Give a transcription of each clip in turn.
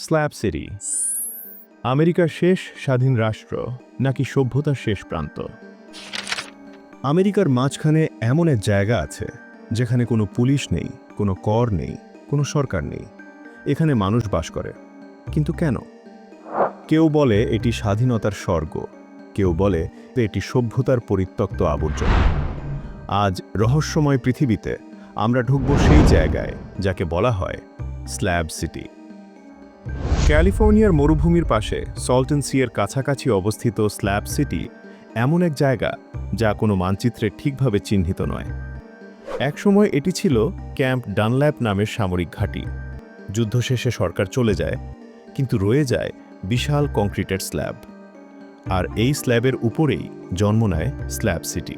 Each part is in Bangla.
স্ল্যাব সিটি আমেরিকার শেষ স্বাধীন রাষ্ট্র নাকি সভ্যতার শেষ প্রান্ত? আমেরিকার মাঝখানে এমন এক জায়গা আছে যেখানে কোনো পুলিশ নেই, কোনো কর নেই, কোনো সরকার নেই। এখানে মানুষ বাস করে, কিন্তু কেন? কেউ বলে এটি স্বাধীনতার স্বর্গ, কেউ বলে এটি সভ্যতার পরিত্যক্ত আবর্জনা। আজ রহস্যময় পৃথিবীতে আমরা ঢুকব সেই জায়গায় যাকে বলা হয় স্ল্যাব সিটি। ক্যালিফোর্নিয়ার মরুভূমির পাশে সল্টন সিয়ের কাছাকাছি অবস্থিত স্ল্যাব সিটি এমন এক জায়গা যা কোনো মানচিত্রে ঠিকভাবে চিহ্নিত নয়। একসময় এটি ছিল ক্যাম্প ডানল্যাপ নামের সামরিক ঘাঁটি। যুদ্ধ শেষে সরকার চলে যায়, কিন্তু রয়ে যায় বিশাল কংক্রিটের স্ল্যাব। আর এই স্ল্যাবের উপরেই জন্ম নেয় স্ল্যাব সিটি।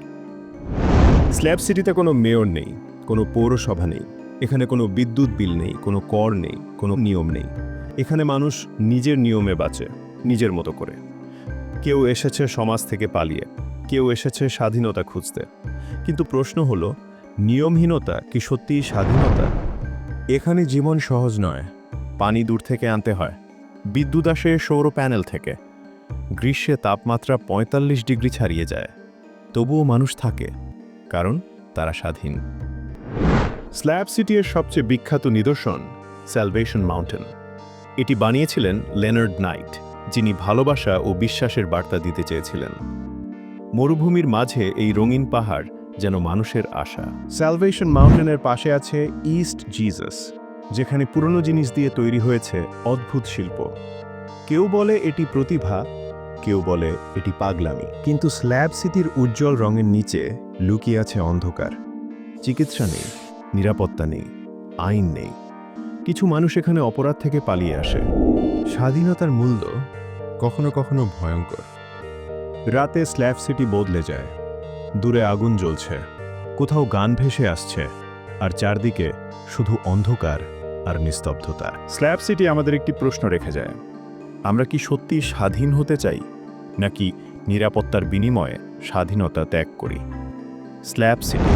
স্ল্যাব সিটিতে কোনো মেয়র নেই, কোনো পৌরসভা নেই, এখানে কোনো বিদ্যুৎ বিল নেই, কোনো কর নেই, কোনো নিয়ম নেই। এখানে মানুষ নিজের নিয়মে বাঁচে, নিজের মতো করে। কেউ এসেছে সমাজ থেকে পালিয়ে, কেউ এসেছে স্বাধীনতা খুঁজতে। কিন্তু প্রশ্ন হলো, নিয়মহীনতা কি সত্যিই স্বাধীনতা? এখানে জীবন সহজ নয়। পানি দূর থেকে আনতে হয়, বিদ্যুৎ আসে সৌর প্যানেল থেকে, গ্রীষ্মে তাপমাত্রা ৪৫ ডিগ্রি ছাড়িয়ে যায়। তবুও মানুষ থাকে, কারণ তারা স্বাধীন। স্ল্যাব সিটির সবচেয়ে বিখ্যাত নিদর্শন স্যালভেশন মাউন্টেন। এটি বানিয়েছিলেন লেনার্ড নাইট, যিনি ভালোবাসা ও বিশ্বাসের বার্তা দিতে চেয়েছিলেন। মরুভূমির মাঝে এই রঙিন পাহাড় যেন মানুষের আশা। স্যালভেশন মাউন্টেনের পাশে আছে ইস্ট জিসাস, যেখানে পুরনো জিনিস দিয়ে তৈরি হয়েছে অদ্ভুত শিল্প। কেউ বলে এটি প্রতিভা, কেউ বলে এটি পাগলামি। কিন্তু স্ল্যাব সিটির উজ্জ্বল রঙের নিচে লুকিয়ে আছে অন্ধকার। চিকিৎসা নেই, নিরাপত্তা নেই, আইন নেই। কিছু মানুষ এখানে অপরাধ থেকে পালিয়ে আসে। স্বাধীনতার মূল্য কখনো কখনো ভয়ঙ্কর। রাতে স্ল্যাব সিটি বদলে যায়। দূরে আগুন জ্বলছে, কোথাও গান ভেসে আসছে, আর চারদিকে শুধু অন্ধকার আর নিস্তব্ধতা। স্ল্যাব সিটি আমাদের একটি প্রশ্ন রেখে যায়: আমরা কি সত্যি স্বাধীন হতে চাই, নাকি নিরাপত্তার বিনিময়ে স্বাধীনতা ত্যাগ করি? স্ল্যাব সিটি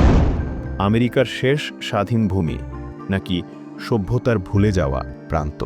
আমেরিকার শেষ স্বাধীন ভূমি, নাকি সভ্যতার ভুলে যাওয়া প্রান্ত?